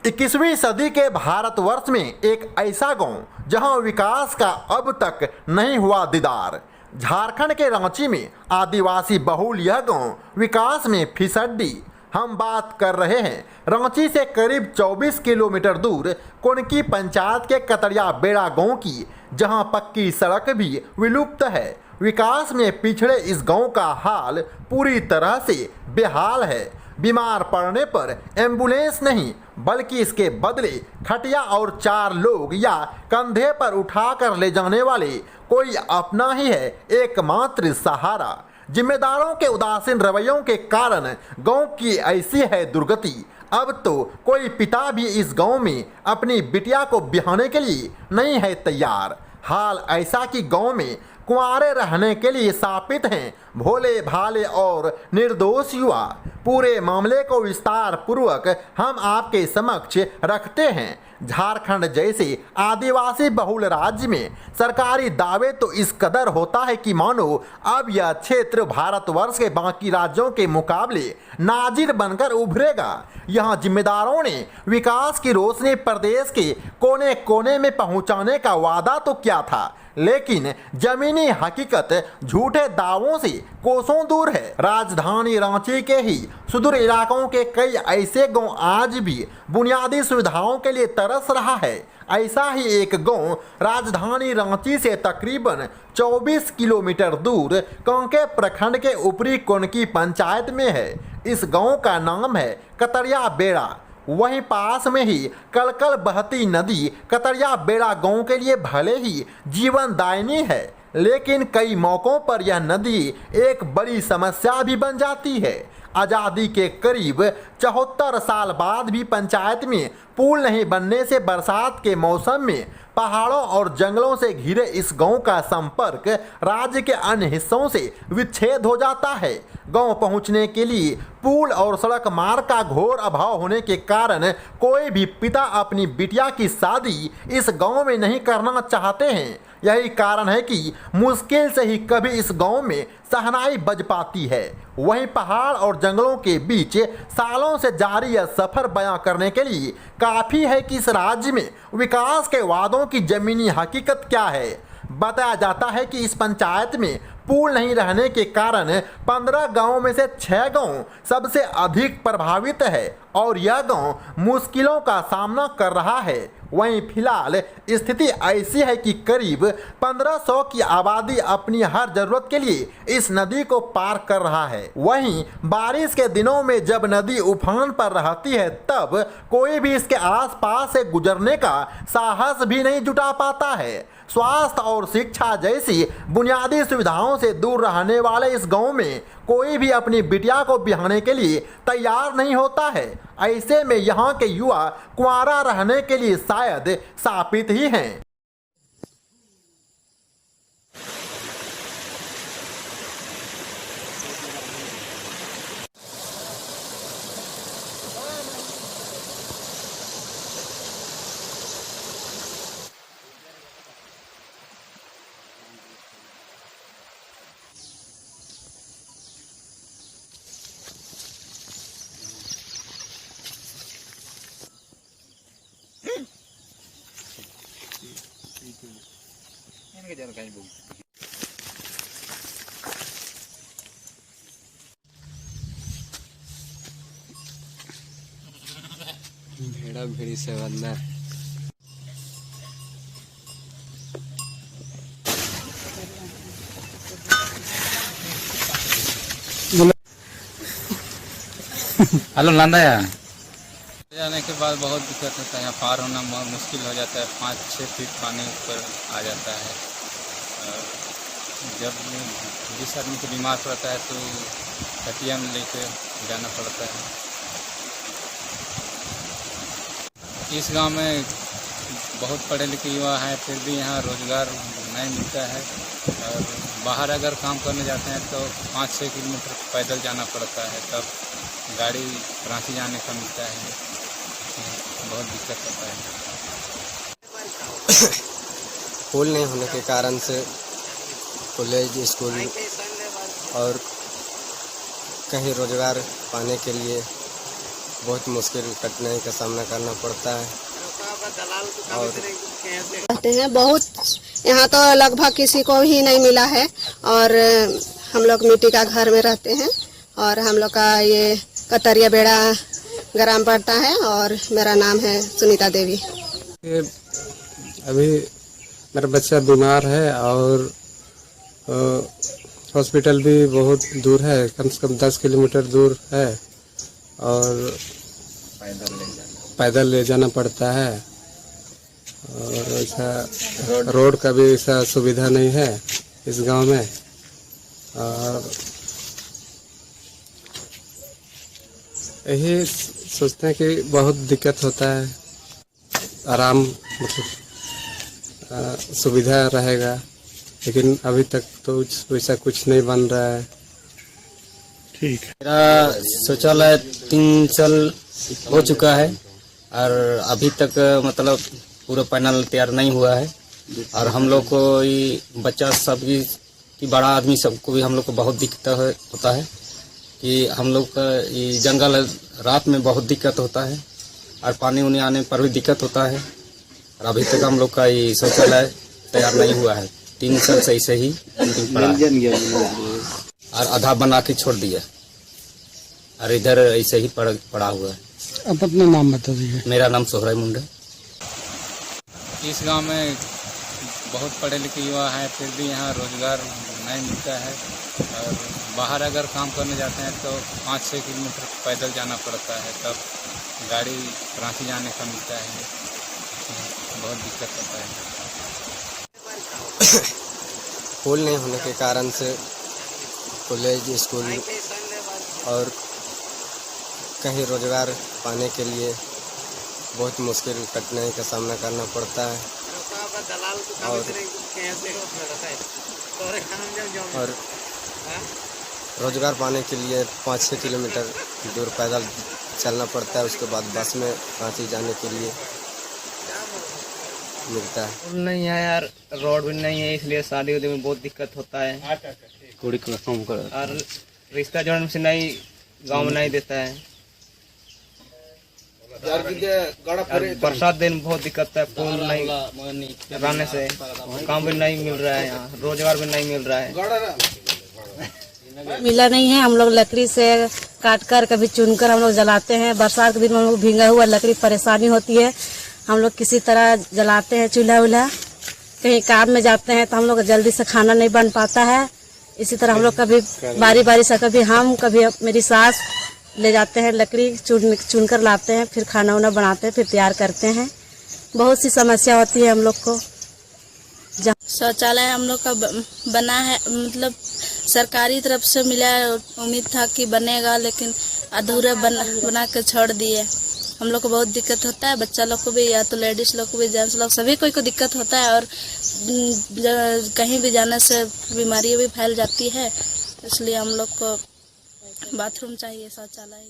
21वीं सदी के भारतवर्ष में एक ऐसा गांव जहां विकास का अब तक नहीं हुआ दीदार। झारखंड के रांची में आदिवासी बहुल यह गांव विकास में फिसड्डी। हम बात कर रहे हैं रांची से करीब 24 किलोमीटर दूर कोनकी पंचायत के कतरिया बेड़ा गांव की, जहां पक्की सड़क भी विलुप्त है। विकास में पिछड़े इस गांव का हाल पूरी तरह से बेहाल है। बीमार पड़ने पर एम्बुलेंस नहीं बल्कि इसके बदले खटिया और 4 लोग या कंधे पर उठाकर ले जाने वाले कोई अपना ही है एकमात्र सहारा। जिम्मेदारों के उदासीन रवैयों के कारण गांव की ऐसी है दुर्गति। अब तो कोई पिता भी इस गांव में अपनी बिटिया को ब्याहने के लिए नहीं है तैयार। हाल ऐसा कि गांव में कुंवारे रहने के लिए शापित हैं भोले भाले और निर्दोष युवा। पूरे मामले को विस्तार पूर्वक हम आपके समक्ष रखते हैं। झारखंड जैसे आदिवासी बहुल राज्य में सरकारी दावे तो इस कदर होता है कि मानो अब यह क्षेत्र भारतवर्ष के बाकी राज्यों के मुकाबले नाजिर बनकर उभरेगा। यहाँ जिम्मेदारों ने विकास की रोशनी प्रदेश के कोने कोने में पहुंचाने का वादा तो किया था, लेकिन जमीनी हकीकत झूठे दावों से कोसों दूर है। राजधानी रांची के ही सुदूर इलाकों के कई ऐसे गांव आज भी बुनियादी सुविधाओं के लिए तरस रहा है। ऐसा ही एक गांव राजधानी रांची से तकरीबन 24 किलोमीटर दूर कांके प्रखंड के ऊपरी कोनकी पंचायत में है। इस गांव का नाम है कतरिया बेड़ा। वहीं पास में ही कलकल बहती नदी कतरिया बेड़ा गांव के लिए भले ही जीवनदायिनी है, लेकिन कई मौकों पर यह नदी एक बड़ी समस्या भी बन जाती है। आज़ादी के करीब 74 साल बाद भी पंचायत में पुल नहीं बनने से बरसात के मौसम में पहाड़ों और जंगलों से घिरे इस गांव का संपर्क राज्य के अन्य हिस्सों से विच्छेद हो जाता है। गांव पहुंचने के लिए पुल और सड़क मार्ग का घोर अभाव होने के कारण कोई भी पिता अपनी बिटिया की शादी इस गांव में नहीं करना चाहते हैं। यही कारण है कि मुश्किल से ही कभी इस गांव में शहनाई बज पाती है। वहीं पहाड़ और जंगलों के बीच सालों से जारी यह सफर बयां करने के लिए काफ़ी है कि इस राज्य में विकास के वादों की जमीनी हकीकत क्या है। बताया जाता है कि इस पंचायत में पुल नहीं रहने के कारण 15 गांवों में से 6 गांव सबसे अधिक प्रभावित है और यह गांव मुश्किलों का सामना कर रहा है। वहीं फिलहाल स्थिति ऐसी है कि करीब 1500 की आबादी अपनी हर जरूरत के लिए इस नदी को पार कर रहा है। वहीं बारिश के दिनों में जब नदी उफान पर रहती है तब कोई भी इसके आसपास से गुजरने का साहस भी नहीं जुटा पाता है। स्वास्थ्य और शिक्षा जैसी बुनियादी सुविधाओं से दूर रहने वाले इस गांव में कोई भी अपनी बिटिया को ब्याहने के लिए तैयार नहीं होता है। ऐसे में यहाँ के युवा कुंवारा रहने के लिए शायद शापित ही हैं। भेड़ा भेड़ी से बंदा हेलो नांदाया जाने के बाद बहुत दिक्कत होता है। यहाँ पार होना मुश्किल हो जाता है। 5-6 फीट पानी ऊपर आ जाता है। जब जिस आदमी को बीमार पड़ता है तो खटिया में लेकर जाना पड़ता है। इस गांव में बहुत पढ़े लिखे युवा हैं, फिर भी यहाँ रोज़गार नहीं मिलता है और बाहर अगर काम करने जाते हैं तो 5-6 किलोमीटर पैदल जाना पड़ता है, तब गाड़ी रांची जाने का मिलता है। बहुत दिक्कत होता है। पुल नहीं होने के कारण से कॉलेज स्कूल और कहीं रोजगार पाने के लिए बहुत मुश्किल कठिनाई का सामना करना पड़ता है। और रहते हैं बहुत, यहाँ तो लगभग किसी को ही नहीं मिला है। और हम लोग मिट्टी का घर में रहते हैं और हम लोग का ये कतरिया बेड़ा ग्राम पड़ता है और मेरा नाम है सुनीता देवी। अभी मेरा बच्चा बीमार है और हॉस्पिटल भी बहुत दूर है, कम से कम 10 किलोमीटर दूर है और पैदल ले जाना पड़ता है। और ऐसा रोड का भी ऐसा सुविधा नहीं है इस गांव में। और यही सोचते हैं कि बहुत दिक्कत होता है, आराम मतलब सुविधा रहेगा, लेकिन अभी तक तो वैसा कुछ नहीं बन रहा है। मेरा शौचालय 3 साल हो चुका है और अभी तक मतलब पूरा पैनल तैयार नहीं हुआ है। और हम लोग को ये बच्चा सब की बड़ा आदमी सबको भी हम लोग को बहुत दिक्कत होता है कि हम लोग का ये जंगल रात में बहुत दिक्कत होता है और पानी उनी आने पर भी दिक्कत होता है। और अभी तक हम लोग का ये शौचालय तैयार नहीं हुआ है, 3 साल से ऐसे ही पड़ा है और आधा बना के छोड़ दिया और इधर ऐसे ही पड़ा हुआ है। आप अपना नाम बता दीजिए। मेरा नाम सोहराय मुंडा। इस गांव में बहुत पढ़े लिखे युवा हैं, फिर भी यहाँ रोजगार नहीं मिलता है और बाहर अगर काम करने जाते हैं तो 5-6 किलोमीटर पैदल जाना पड़ता है, तब गाड़ी रांची जाने का मिलता है। बहुत दिक्कत होता है। पुल नहीं होने के कारण से कॉलेज, स्कूल और कहीं रोजगार पाने के लिए बहुत मुश्किल कठिनाई का सामना करना पड़ता है। और रोजगार पाने के लिए 5-6 किलोमीटर दूर पैदल चलना पड़ता है, उसके बाद बस में रांची जाने के लिए मिलता है। नहीं है यार, रोड भी नहीं है, इसलिए शादी उदी में बहुत दिक्कत होता है। और रिश्ता जोड़ने से नहीं, गांव में नहीं देता है। बरसात दिन बहुत दिक्कत है, पुल नहीं रहने से काम भी नहीं मिल रहा है, यहाँ रोजगार भी नहीं मिल रहा है। मिला नहीं है। हम लोग लकड़ी से काट कर कभी चुनकर हम लोग जलाते हैं। बरसात के दिन में हम लोग भींगा हुआ लकड़ी परेशानी होती है, हम लोग किसी तरह जलाते हैं चूल्हा उल्हा। कहीं काम में जाते हैं तो हम लोग जल्दी से खाना नहीं बन पाता है। इसी तरह हम लोग कभी बारी बारी से कभी हम कभी मेरी सास ले जाते हैं, लकड़ी चुन कर लाते हैं, फिर खाना उना बनाते हैं, फिर तैयार करते हैं। बहुत सी समस्या होती है हम लोग को। शौचालय हम लोग का बना है, मतलब सरकारी तरफ से मिला है, उम्मीद था कि बनेगा, लेकिन अधूरा बना के छोड़ दिए। हम लोग को बहुत दिक्कत होता है, बच्चा लोग को भी, या तो लेडीज लोग को भी, जेंट्स लोग सभी को दिक्कत होता है। और कहीं भी जाने से बीमारियां भी फैल जाती है, इसलिए हम लोग को बाथरूम चाहिए, शौचालय।